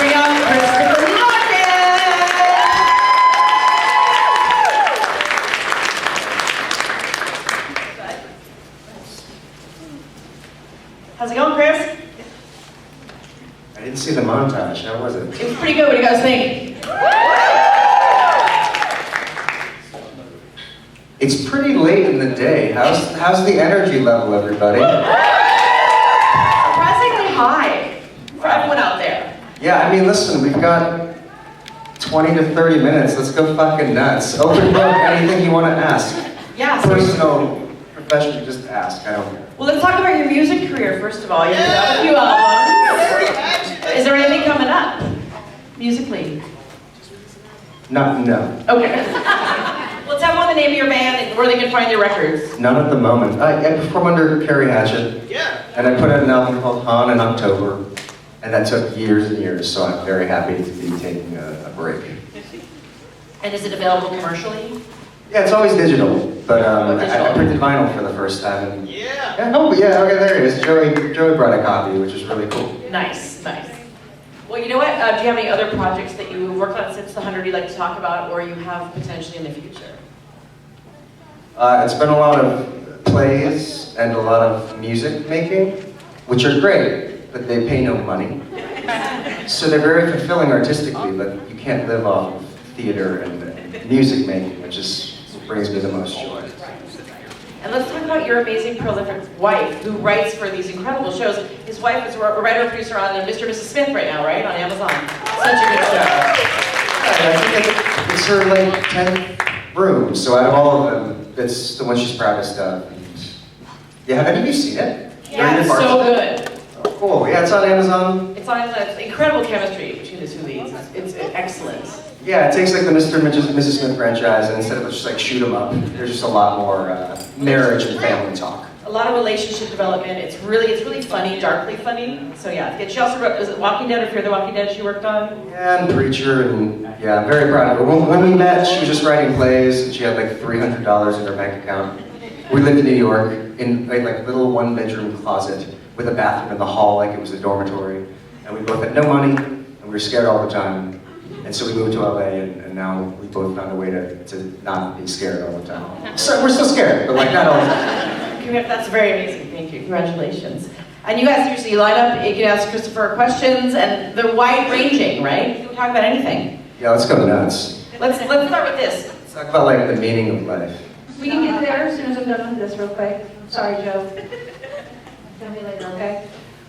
Bring on Larkin. How's it going, Chris? I didn't see the montage. How was it? It was pretty good. What do you guys think? It's pretty late in the day. How's the energy level, everybody? Surprisingly high for everyone out there. Yeah, I mean, listen, we've got 20 to 30 minutes. Let's go fucking nuts. Open book, anything you want to ask. Yeah. Personal, professional, just ask. I don't care. Well, let's talk about your music career first of all. You've got a few albums. Is there anything coming up musically? No. Okay. Let's have one the name of your band and where they can find your records. None at the moment. I perform under Carrie Hatchett. Yeah. And I put out an album called Han in October. And that took years and years, so I'm very happy to be taking a break. And is it available commercially? Yeah, it's always digital, but digital. I printed vinyl for the first time. And Yeah. oh, yeah, okay, there it is. Joey brought a copy, which is really cool. Nice, nice. Well, you know what? Do you have any other projects that you worked on since the 100 you'd like to talk about, or you have potentially in the future? It's been a lot of plays and a lot of music making, which are great, but they pay no money. So they're very fulfilling artistically, but you can't live off of theater and music making, which is what brings me the most joy. And let's talk about your amazing, prolific wife, who writes for these incredible shows. His wife is a writer-producer on Mr. and Mrs. Smith right now, right? On Amazon. Such a good show. I think it's her like 10th room, so out of all of them, it's the one she's proudest of. And yeah, have any of you seen it? Yeah, it's so good. Oh, cool. Yeah, it's on Amazon. It's on Amazon. It's incredible chemistry between the two leads. It's excellent. Yeah, it takes like the Mr. and Mrs. Smith franchise, and instead of just like shoot 'em up, there's just a lot more marriage and family talk. A lot of relationship development. It's really funny, darkly funny. So yeah, it's good. She also wrote, was it Walking Dead or Fear the Walking Dead she worked on? Yeah, and Preacher, and yeah, I'm very proud of her. When we met, she was just writing plays, and she had like $300 in her bank account. We lived in New York in a like little one-bedroom closet with a bathroom in the hall like it was a dormitory. And we both had no money, and we were scared all the time. And so we moved to LA, and now we both found a way to not be scared all the time. So we're still scared, but like not all the time. That's very amazing. Thank you. Congratulations. And you guys usually line up, you can ask Christopher questions, and they're wide-ranging, right? You can talk about anything. Yeah, let's go nuts. Let's start with this. Let's talk about like the meaning of life. We can get there as soon as I'm done with this real quick. Sorry, Joe. Tell me later, okay?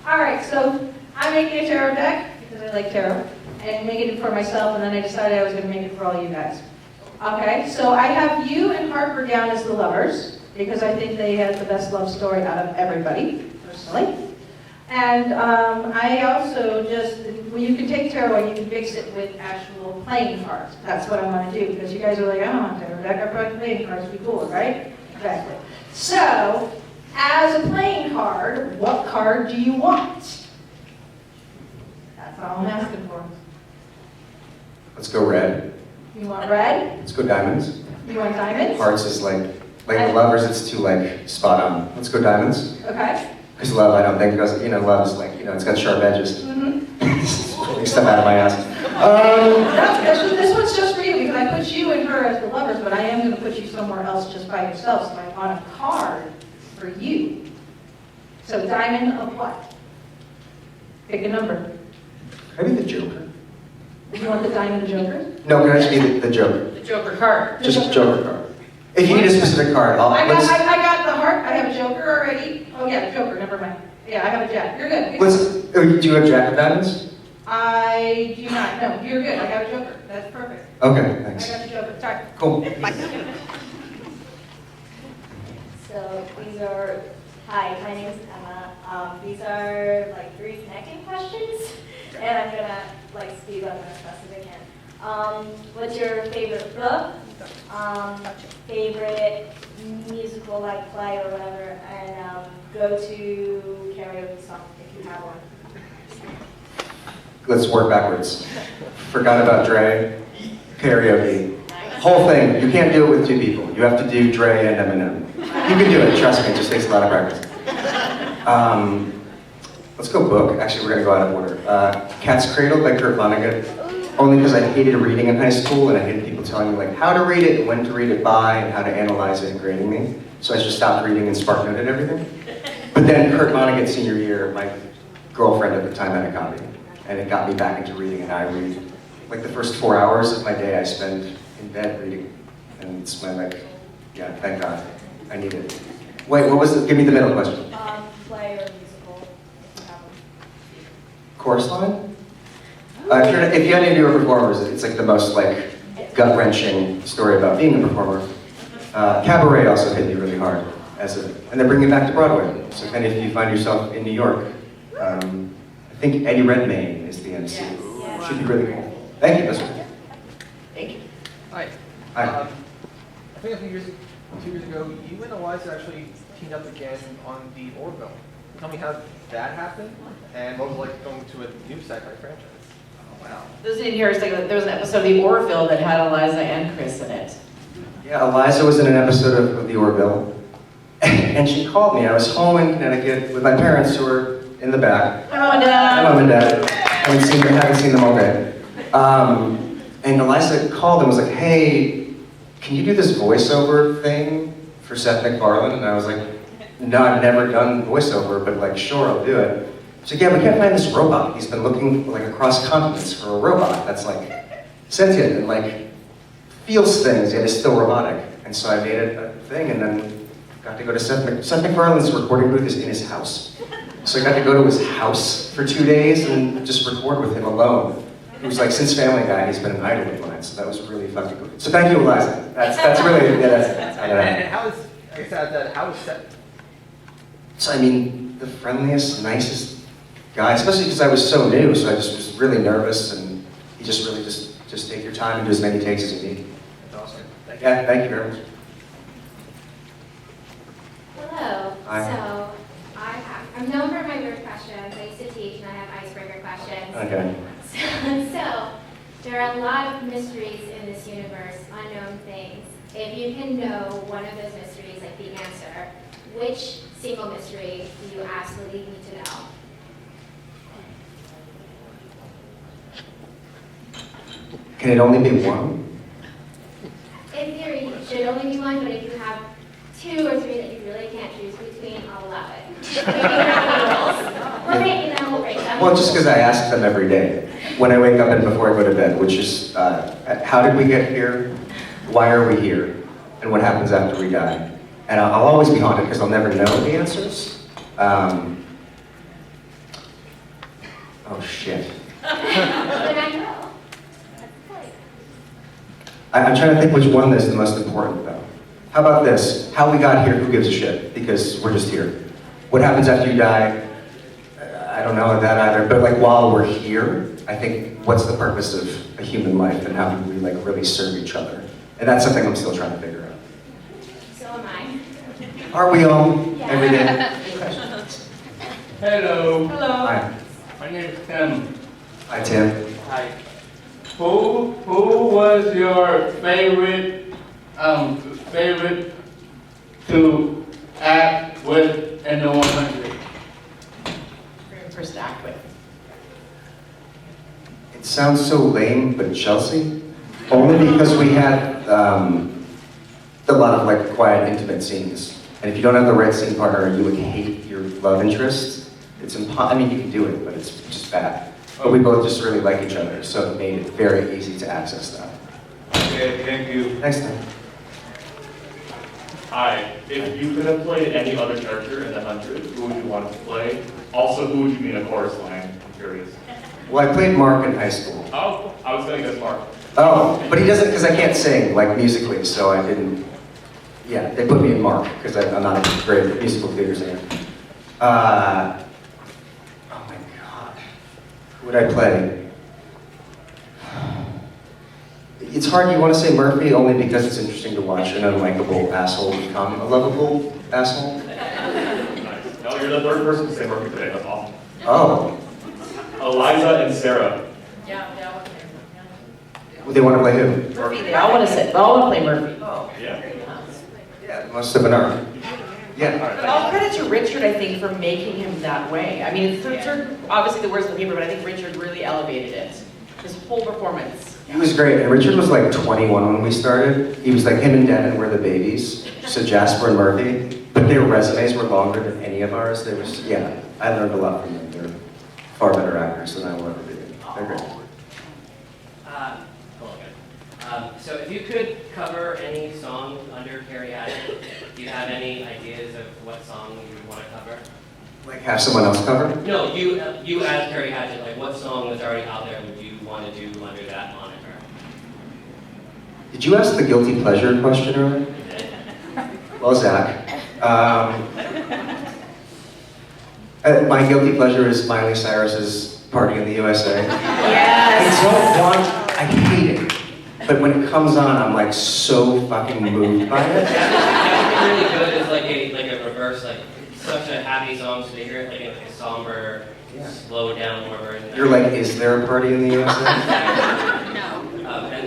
All right, so I'm making a tarot deck because I like tarot, and making it for myself, and then I decided I was going to make it for all you guys. Okay, so I have you and Harper down as the lovers because I think they had the best love story out of everybody, personally. And I also well, you can take tarot and you can mix it with actual playing cards. That's what I want to do because you guys are like, I don't want tarot deck, I brought playing cards to be cool, right? Exactly. So, as a playing card, what card do you want? That's all I'm asking for. Let's go red. You want red? Let's go diamonds. You want diamonds? Hearts is like the lovers, it's too like spot on. Let's go diamonds. Okay. Because love, I don't think, because love is like, it's got sharp edges. Pulling stuff out of my ass. This one's just for you because I put you and her as the lovers, but I am going to put you somewhere else just by yourself. So I want a card for you. So diamond of what? Pick a number. Maybe the Joker. You want the diamond of Joker? No, can I just be the Joker? The Joker card. Just a Joker card. If you need a specific card, I got the heart. I have a Joker already. Oh yeah, Joker. Never mind. Yeah, I have a Jack. You're good. Do you have Jack of Diamonds? I do not. No, you're good. I got a Joker. That's perfect. Okay, thanks. I got the Joker. Sorry. Cool. So these are, hi, my name is Emma. These are like 3 connecting questions, and I'm gonna like speed up as fast as I can. What's your favorite book? Favorite musical like play or whatever, and go-to karaoke song if you have one. Let's work backwards. Forgot about Dre. Karaoke. Whole thing. You can't do it with 2 people. You have to do Dre and Eminem. You can do it, trust me, it just takes a lot of practice. Let's go book. Actually, we're gonna go out of order. Cat's Cradle by Kurt Vonnegut. Only because I hated reading in high school and I hated people telling me like how to read it and when to read it by and how to analyze it and grading me. So I just stopped reading and spark noted everything. But then Kurt Vonnegut senior year, my girlfriend at the time had a copy. And it got me back into reading, and I read. Like the first 4 hours of my day I spend in bed reading. And it's my yeah, thank God. I need it. Wait, what was it? Give me the middle question. Play or musical, if you have one. Chorus line? If you had any of your performers, it's like the most like gut-wrenching story about being a performer. Cabaret also hit me really hard, and they're bringing it back to Broadway. So kind of if you find yourself in New York, I think Eddie Redmayne is the MC. Yes. Should be really cool. Thank you, Mr. Thank you. Hi. Hi. I think a few years, 2 years ago, you and Eliza actually teamed up again on the Orville. Tell me how that happened, and what was it like going to a new sci-fi franchise? Oh, wow. Those in here, it's like there was an episode of The Orville that had Eliza and Chris in it. Yeah, Eliza was in an episode of The Orville, and she called me. I was home in Connecticut with my parents who were in the back. Hi, Mom and Dad. My mom and dad. Haven't seen them all day. And Eliza called and was like, hey, can you do this voiceover thing for Seth MacFarlane? And I was like, no, I've never done voiceover, but like, sure, I'll do it. So yeah, we can't find this robot. He's been looking like across continents for a robot that's like sentient and like feels things, yet is still robotic. And so I made it a thing, and then got to go to Seth MacFarlane's recording booth is in his house. So I got to go to his house for 2 days and just record with him alone. He was like, since Family Guy, he's been an idol of mine, so that was really fucking cool. So thank you, Eliza. That's really, yeah, that's And how is, I guess how is Seth? So I mean, the friendliest, nicest guy, especially because I was so new, so I just was really nervous, and he just really just take your time and do as many takes as you need. That's awesome. Thank you. Yeah, thank you very much. Hello. Hi. So I'm known for my weird questions. I used to teach and I have icebreaker questions. Okay. So there are a lot of mysteries in this universe, unknown things. If you can know one of those mysteries, like the answer, which single mystery do you absolutely need to know? Can it only be one? In theory, it should only be one, but if you have 2 or 3 that you really can't choose between, I'll allow it. We're making them, we'll break them. Well, just because I ask them every day, when I wake up and before I go to bed, which is, how did we get here? Why are we here? And what happens after we die? And I'll always be haunted because I'll never know the answers. Oh shit. But I know. That's the point. I'm trying to think which one is the most important though. How about this? How we got here, who gives a shit? Because we're just here. What happens after you die? I don't know that either, but like while we're here, I think what's the purpose of a human life and how do we like really serve each other? And that's something I'm still trying to figure out. So am I. Are we all Yeah. every day? Hello, Hello. Hi. my name is Tim. Hi, Tim. Hi. Who was your favorite to act with in the 100? First to act with. It sounds so lame, but Chelsea? Only because we had a lot of like quiet, intimate scenes. And if you don't have the right scene partner, you would hate your love interest. It's I mean, you can do it, but it's just bad. But we both just really like each other, so it made it very easy to access that. Okay, thank you. Thanks, Tim. Hi, if you could have played any other character in The 100, who would you want to play? Also, who would you be in a chorus line? I'm curious. Well, I played Mark in high school. Oh, I was going to guess Mark. Oh, but he doesn't, because I can't sing, like, musically, so I didn't, yeah, they put me in Mark, because I'm not a great musical theater singer. Oh my God, who would I play? It's hard, you want to say Murphy, only because it's interesting to watch an unlikable asshole become a lovable asshole. Nice. No, you're the third person to say Murphy today. That's awesome. Oh, Eliza and Sarah. Yeah. they want to play who? Murphy, they all want to play Murphy. Yeah. Yeah, it must have been our. Yeah. All right, But all credit to Richard, I think, for making him that way. I mean, it's obviously the words of the paper, but I think Richard really elevated it. His whole performance. He was great, and Richard was like 21 when we started. He was like him and Devin were the babies, so Jasper and Murphy. But their resumes were longer than any of ours. They was, yeah, I learned a lot from them. They're far better actors than I will ever be. They're great. Hello again. So if you could cover any song under Carrie Hatchett, do you have any ideas of what song you would want to cover? Like have someone else cover? No, you as Carrie Hatchett, like what song that's already out there would you want to do under that moniker? Did you ask the guilty pleasure question earlier? Well, Zach. My guilty pleasure is Miley Cyrus's Party in the USA. Yes. I don't want, I hate it. But when it comes on, I'm like so fucking moved by it. Yeah, really good is like a reverse, like such a happy song, so they hear it like in a somber, slow down more version. You're like, is there a party in the USA? And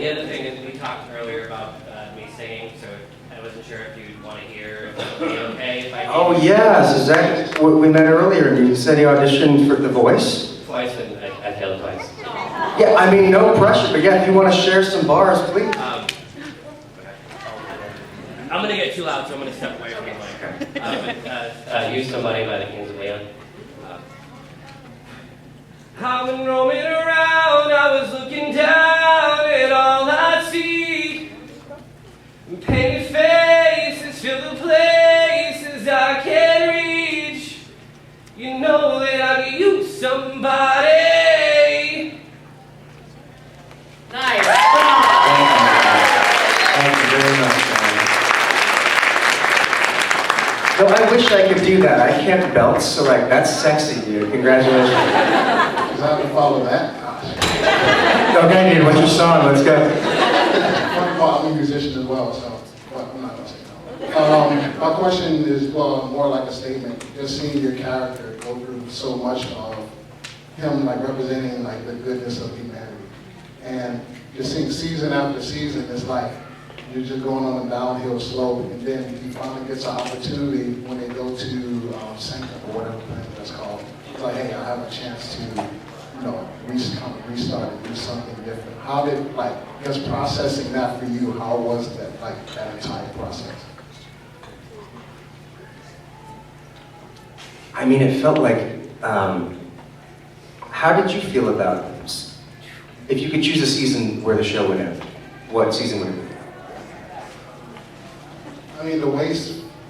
the other thing is we talked earlier about me singing, so I wasn't sure if you'd want to hear if it would be okay if I Oh yeah, so Zach, we met earlier and you said you auditioned for The Voice? twice and I failed twice. Yeah, I mean, no pressure, but yeah, if you want to share some bars, please. I'm going to get too loud, so I'm going to step away from the mic. Use Somebody by the Kings of Leon. I've been roaming around, I was looking down at all I see. Painted faces fill the places I can't reach. You know that I could use somebody. Nice. Thank you very much, man. No, I wish I could do that. I can't belt, so like, that's sexy, dude. Congratulations. Because I have to follow that. Okay, dude, what's your song? Let's go. I'm a musician as well, so well, I'm not going to say no. My question is more like a statement. Just seeing your character go through so much of him like representing like the goodness of humanity. And just seeing season after season, it's like you're just going on a downhill slope, and then he finally gets an opportunity when they go to Sanctum or whatever that's called. It's like, hey, I have a chance to, you know, restart and do something different. How did, like, just processing that for you, how was that, like, that entire process? I mean, it felt like, how did you feel about this? If you could choose a season where the show would end, what season would it be? I mean, the way,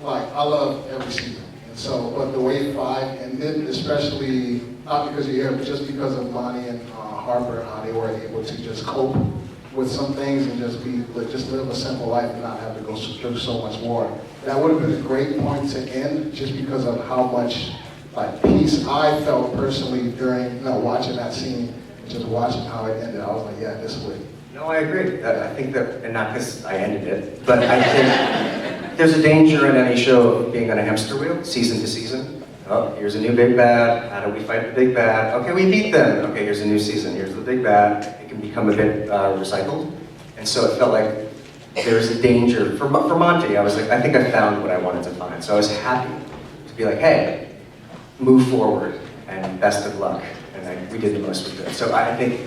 like, I love every season. And so, but the way 5, and then especially, not because you're here, but just because of Lonnie and Harper, how they were able to just cope with some things and just live a simple life and not have to go through so much more. That would have been a great point to end, just because of how much, like, peace I felt personally during, watching that scene, and just watching how it ended. I was like, yeah, this would. No, I agree. I think that, and not because I ended it, but I think there's a danger in any show of being on a hamster wheel, season to season. Oh, here's a new big bad. How do we fight the big bad? Okay, we beat them. Okay, here's a new season. Here's the big bad. It can become a bit recycled. And so it felt like there was a danger. For Monty, I was like, I think I found what I wanted to find. So I was happy to be like, hey, move forward and best of luck. And we did the most we could. So I think,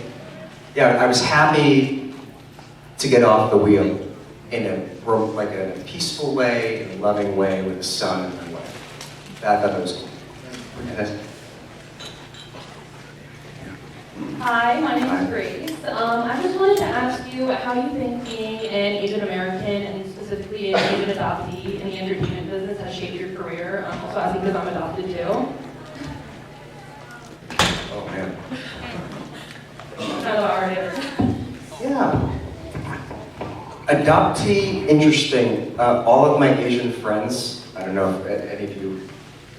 yeah, I was happy to get off the wheel in a peaceful way, in a loving way, with a son and my wife. I thought that was cool. Hi, my name is Grace. I just wanted to ask you how you think being an Asian American and specifically an Asian adoptee in the entertainment business has shaped your career. Also asking because I'm adopted too. Oh man. Kind of already. Yeah. Adoptee, interesting. All of my Asian friends, I don't know if any of you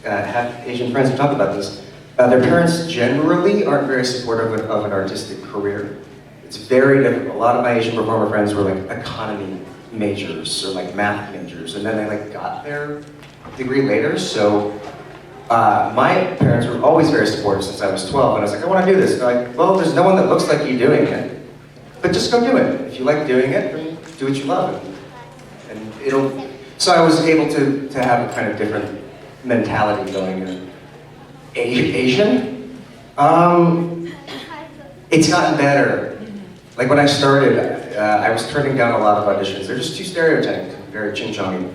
have Asian friends who talk about this, their parents generally aren't very supportive of an artistic career. It's very difficult. A lot of my Asian performer friends were like economy majors or like math majors, and then they like got their degree later. So my parents were always very supportive since I was 12, and I was like, I want to do this. They're like, well, there's no one that looks like you doing it, but just go do it. If you like doing it, do what you love, and So I was able to have a kind of different mentality going in. Asian? It's gotten better. Like when I started, I was turning down a lot of auditions. They're just too stereotyped and very ching-chongy.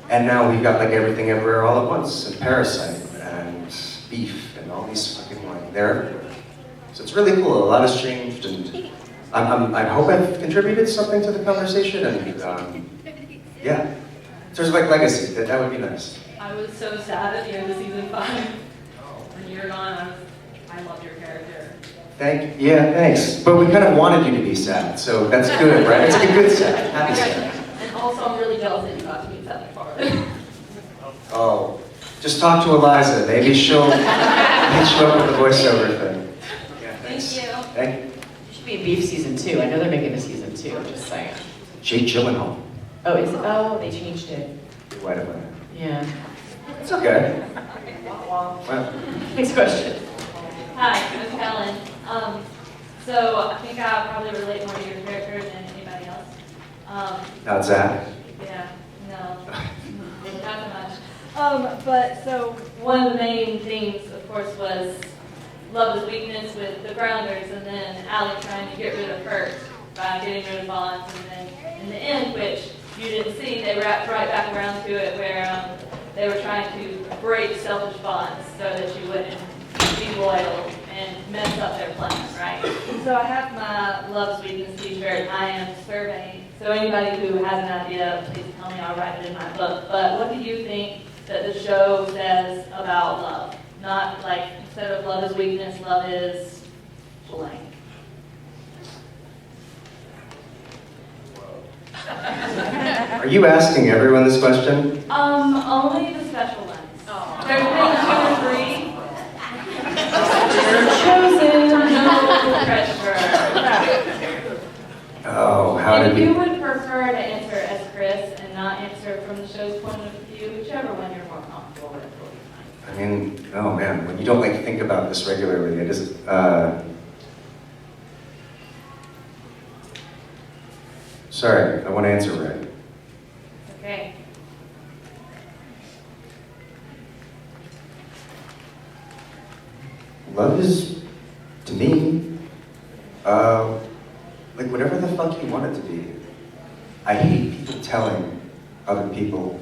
And now we've got like Everything Everywhere All at Once, and Parasite, and Beef, and all these fucking like, they're everywhere. So it's really cool, a lot has changed, and I hope I've contributed something to the conversation, and yeah. So there's like legacy, that would be nice. I was so sad at the end of season 5. When you were gone, I loved your character. Yeah, thanks. But we kind of wanted you to be sad, so that's good, right? It's like a good sad, happy sad. And also, I'm really jealous that you got to meet Seth part. Oh, just talk to Eliza. Maybe she'll hit you up with the voiceover thing. Yeah, thanks. Thank you. Thank you. You should be in Beef season 2. I know they're making a season 2, just saying. Jake Gyllenhaal. Oh, is it? Oh, they changed it. Why do I? Yeah. It's okay. Well, Next question. Hi, I'm Helen. So I think I probably relate more to your character than anybody else. not Zach. Yeah, no, not so much. But so one of the main themes, of course, was love is weakness with the Grounders, and then Allie trying to get rid of Kurt by getting rid of Bonds, and then in the end, which you didn't see, they wrapped right back around to it where they were trying to break selfish bonds so that you wouldn't be loyal and mess up their plan, right? So I have my Love's Weakness t-shirt. I am surveying. So anybody who has an idea, please tell me. I'll write it in my book. But what do you think that the show says about love? Not like, instead of love is weakness, love is blank. Are you asking everyone this question? Only the special ones. There's been 2 or 3. You're chosen. No pressure. Oh, how did If we... you would prefer to answer as Chris and not answer from the show's point of view, whichever one you're more comfortable with will be fine. I mean, oh man, when you don't like think about this regularly, it is, sorry, I want to answer right. Okay. Love is, to me, like whatever the fuck you want it to be. I hate people telling other people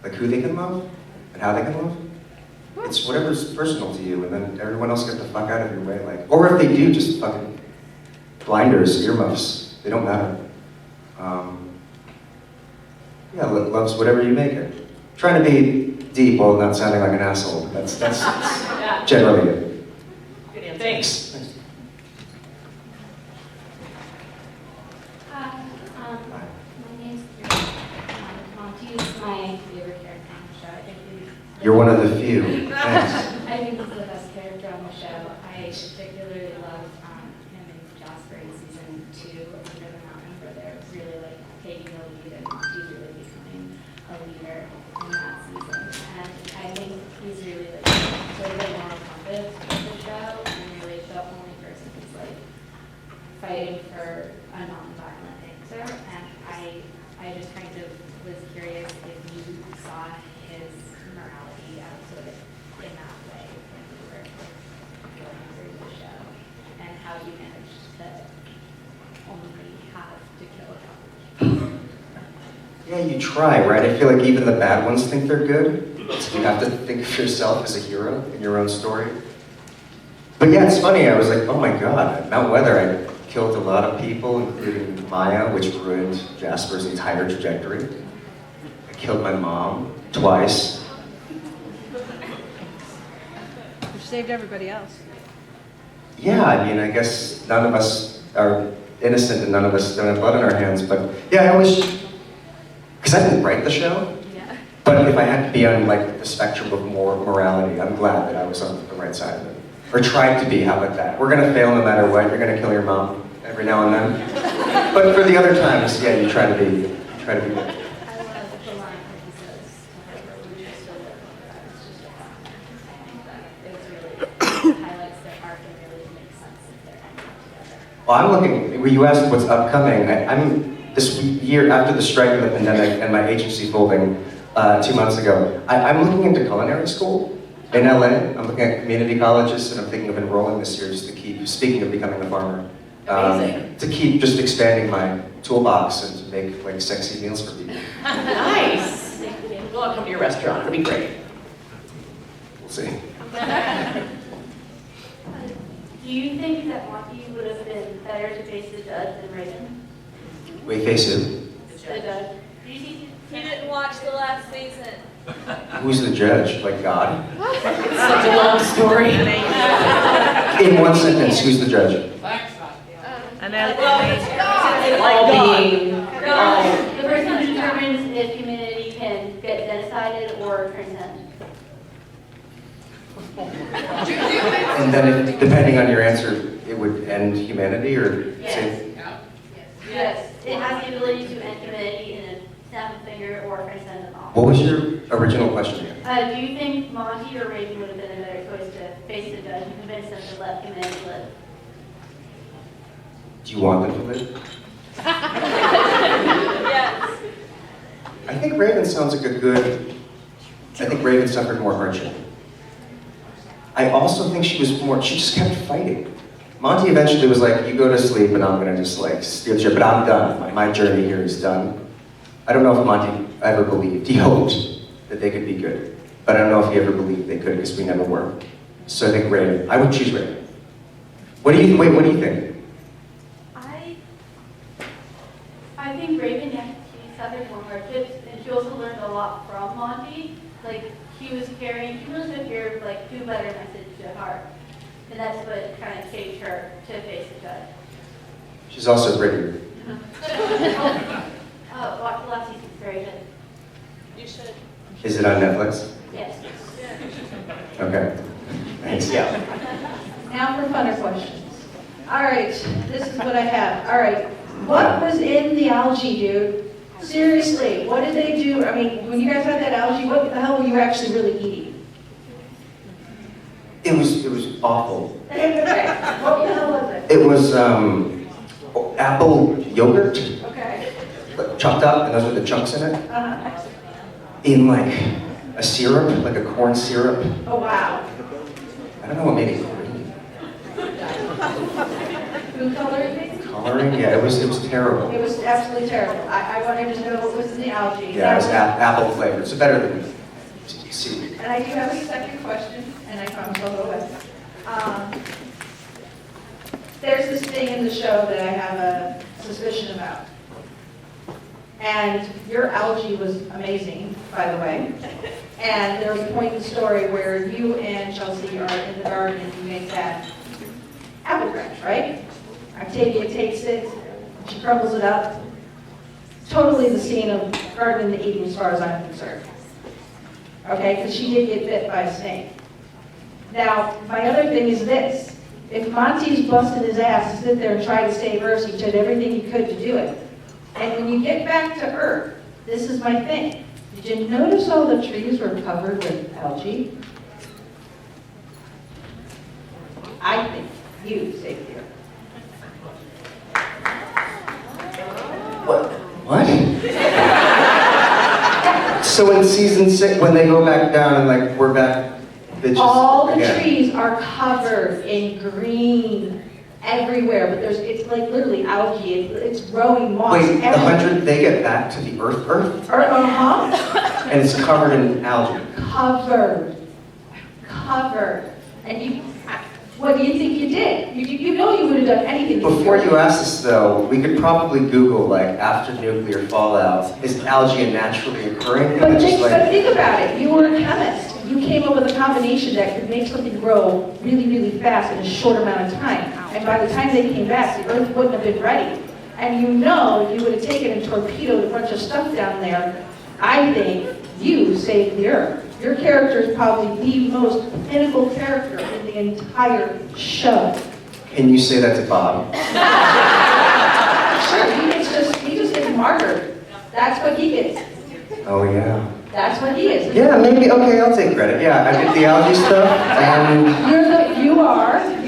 like who they can love and how they can love. It's whatever's personal to you, and then everyone else gets the fuck out of your way. Like, or if they do, just fucking blinders, earmuffs. They don't matter. Yeah, love's whatever you make it. Trying to be deep while not sounding like an asshole. That's generally it. Good answer. Thanks. Hi, my name's Chris. Monty's my favorite character on the show. I think You're one of the few. Thanks. I think he's the best character on the show. I particularly love him and Jasper in season 2 Under the Mountain, where they're really like taking the lead and he's really becoming a leader in that season. And I think he's really like sort of the moral compass of the show and really the only person who's like fighting for a non-violent answer. And I just kind of was curious if you saw his morality sort of in that way when you were going through the show, and how you managed to only have to kill a couple. Yeah, you try, right? I feel like even the bad ones think they're good. So you have to think of yourself as a hero in your own story. But yeah, it's funny. I was like, oh my god, at Mount Weather, I killed a lot of people, including Maya, which ruined Jasper's entire trajectory. I killed my mom twice. You saved everybody else. Yeah, I mean, I guess none of us are innocent and none of us don't have blood on our hands, but yeah, I always, because I didn't write the show, but if I had to be on like the spectrum of morality, I'm glad that I was on the right side of it. Or tried to be, how about that? We're gonna fail no matter what, you're gonna kill your mom every now and then. But for the other times, yeah, you try to be good. I love the line where he says, "Would you still live on that?" It's just a fun. I think that it really highlights their arc and really makes sense if they're ending together. Well, I'm looking, when you asked what's upcoming, this year after the strike and the pandemic and my agency folding 2 months ago, I'm looking into culinary school in LA. I'm looking at community colleges, and I'm thinking of enrolling this year just to keep, speaking of becoming a farmer, to keep just expanding my toolbox and to make like sexy meals for people. Nice. Well, I'll come to your restaurant. It'll be great. We'll see. Do you think that Monty would have been better to face the judge than Reagan? Wait, face it. The judge. He didn't watch the last season. Who's the judge? Like God? It's such a long story. In one sentence, who's the judge? All being. The person who determines if humanity can get genocided or transcend. And then, depending on your answer, it would end humanity, or say, Yes, it has the ability to end humanity in a snap of a finger or transcend them all. what was your original question again? Do you think Monty or Reagan would have been a better choice to face the judge and convince them to let humanity live? Do you want them to live? Yes. I think Raven sounds like a good. I think Raven suffered more hardship. I also think she just kept fighting. Monty eventually was like, you go to sleep and I'm gonna just like steal shit, but I'm done. My journey here is done. I don't know if Monty ever believed. He hoped that they could be good. But I don't know if he ever believed they could, because we never were. So I think Raven. I would choose Raven. What do you think? I think Reagan, yeah, she suffered more hardships, and she also learned a lot from Monty. Like, she really took your, like, do better message to heart. And that's what kind of shaped her to face the judge. She's also prettier. Watch the last season, it's very good. You should. Is it on Netflix? Yes. Okay. Thanks. Now for funner questions. All right, this is what I have. All right, what was in the algae, dude? Seriously, what did they do? I mean, when you guys had that algae, what the hell were you actually really eating? It was awful. What the hell was it? It was apple yogurt, Okay. chopped up, and those were the chunks in it, Uh-huh. in like a syrup, like a corn syrup. Oh, wow. I don't know what made it green. Food coloring? Coloring? Yeah, it was terrible. It was absolutely terrible. I wanted to know what was in the algae. Yeah, it was apple flavored, so better than seaweed. And I do have a second question, and I promise I'll go away. There's this thing in the show that I have a suspicion about. And your algae was amazing, by the way. And there was a point in the story where you and Chelsea are in the garden and you make that apple crash, right? Octavia takes it, she crumbles it up. Totally the scene of Garden in the Eden as far as I'm concerned. Okay, because she did get bit by a snake. Now, my other thing is this. If Monty's busted his ass to sit there and try to save Earth, he did everything he could to do it. And when you get back to Earth, this is my thing. Did you notice all the trees were covered with algae? I think you saved the Earth. What? So in season 6, when they go back down and like we're back, bitches All the again. trees are covered in green everywhere, but it's like literally algae. It's growing moss Wait, the everywhere. 100, they get back to the Earth, Uh-huh. and it's covered in algae. Covered. And you, what do you think you did? You know you would have done anything. Before you ask this though, we could probably Google like after nuclear fallout, is algae a naturally occurring thing? But It's just but think about it. You were a chemist. You came up with a combination that could make something grow really, really fast in a short amount of time. And by the time they came back, the Earth wouldn't have been ready. And you know you would have taken and torpedoed a bunch of stuff down there. I think you saved the Earth. Your character is probably the most pinnacle character in the entire show. Can you say that to Bob? Sure, he just gets martyred. That's what he gets. Oh yeah. That's what he is. Yeah, maybe, okay, I'll take credit. Yeah, I did the algae stuff, and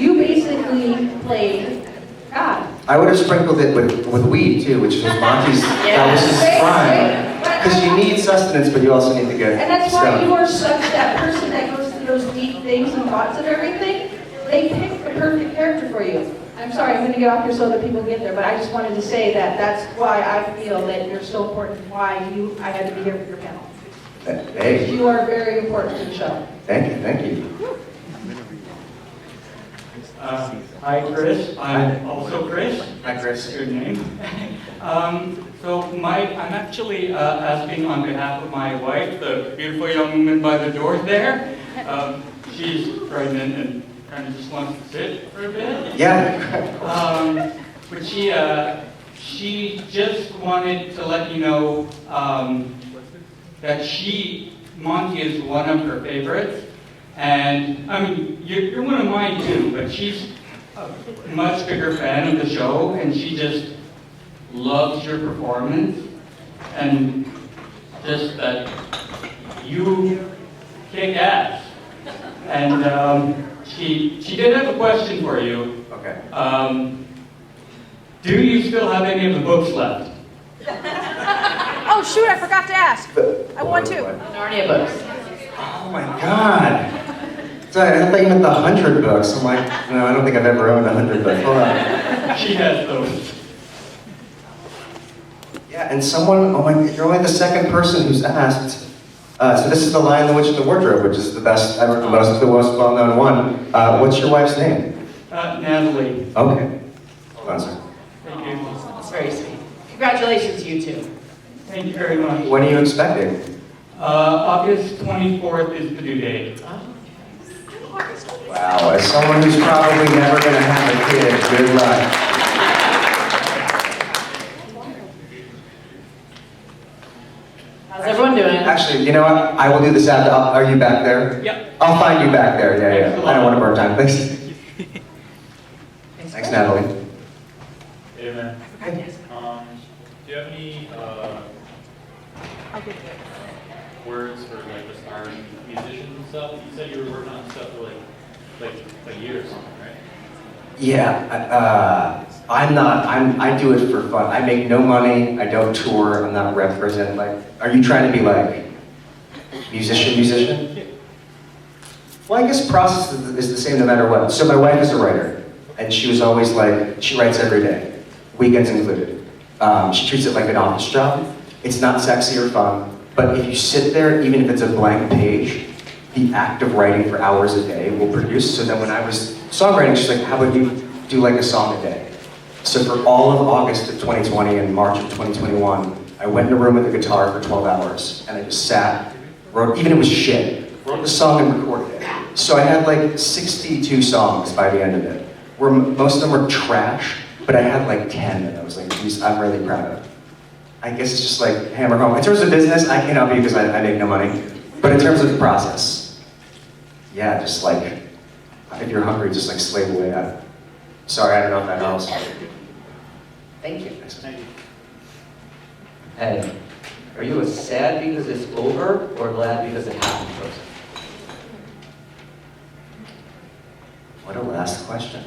You basically played God. I would have sprinkled it with weed too, which was Monty's, that was his crime. Because you need sustenance, but you also need to get And that's why stuff. you are such that person that goes through those deep things and thoughts of everything. They picked the perfect character for you. I'm sorry, I'm going to get off here so that people get there, but I just wanted to say that that's why I feel that you're so important, why I had to be here for your panel. Hey, You are very important to the show. thank you, thank you. Hi, Chris. I'm also Chris. Hi, Chris. Good name. I'm actually asking on behalf of my wife, the beautiful young woman by the door there. She's pregnant and kind of just wants to sit for a bit. Yeah. But she just wanted to let you know that Monty is one of her favorites. And, I mean, you're one of mine too, but she's a much bigger fan of the show, and she just loves your performance, and just that you kick ass. And she did have a question for you. Okay. Do you still have any of the books left? Oh, shoot, I forgot to ask. I want to. Narnia books. Oh my God. Sorry, I thought you meant the 100 books. I'm like, no, I don't think I've ever owned 100 books. Hold on. She has those. Yeah, and someone, oh my, you're only the second person who's asked. So this is The Lion, the Witch, and the Wardrobe, which is the best, the most well-known one. What's your wife's name? Natalie. Okay. Hold on, sir. Thank you. That's very sweet. Congratulations, you two. Thank you very much. When are you expecting? August 24th is the due date. Wow, as someone who's probably never going to have a kid, good luck. How's everyone doing? Actually, you know what? I will do this after. Are you back there? Yep. I'll find you back there. Yeah. I don't want to burn time. Thanks. Thanks, Natalie. Hey, man. Do you have any words for like aspiring musicians and stuff? You said you were working on stuff for like a year or something, right? Yeah, I do it for fun. I make no money, I don't tour, I'm not represent, like, are you trying to be like, musician? Well, I guess process is the same no matter what. So my wife is a writer, and she was always like, she writes every day, weekends included. She treats it like an office job. It's not sexy or fun, but if you sit there, even if it's a blank page, the act of writing for hours a day will produce. So then when I was songwriting, she's like, how about you do like a song a day? So for all of August of 2020 and March of 2021, I went in a room with a guitar for 12 hours, and I just sat, wrote, even if it was shit, wrote the song and recorded it. So I had like 62 songs by the end of it, where most of them were trash, but I had like 10 that I was like, geez, I'm really proud of. I guess it's just like hammer home. In terms of business, I can't help you because I make no money. But in terms of the process, yeah, just like, if you're hungry, just like slave away at it. Sorry, I don't know if that helps. Thank you. Thank you. Hey, are you sad because it's over or glad because it happened first? What a last question.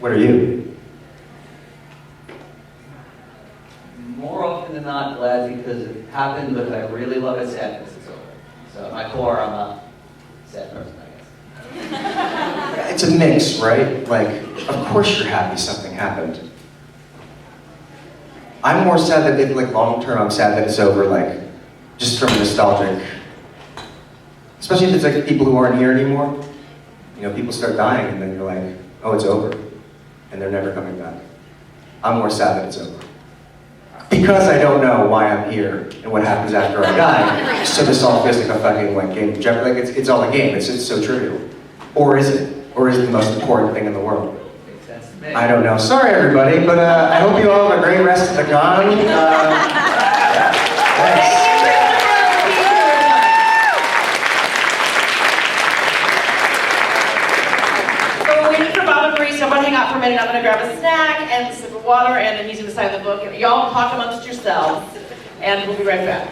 What are you? More often than not, glad because it happened, but I really love it, sad because it's over. So at my core, I'm a sad person, I guess. It's a mix, right? Like, of course you're happy something happened. I'm more sad that it, like, long term, I'm sad that it's over, like, just from nostalgic. Especially if it's like people who aren't here anymore. You know, people start dying and then you're like, oh, it's over. And they're never coming back. I'm more sad that it's over. Because I don't know why I'm here and what happens after I die, so this all feels like a fucking like game. Like it's all a game. It's so trivial. Or is it? Or is it the most important thing in the world? I don't know. Sorry, everybody, but I hope you all have a great rest of the con. Thanks. So we're waiting for Bob and Marie, so I'm gonna hang out for a minute. I'm gonna grab a snack and a sip of water and a music beside the book. Y'all talk amongst yourselves, and we'll be right back.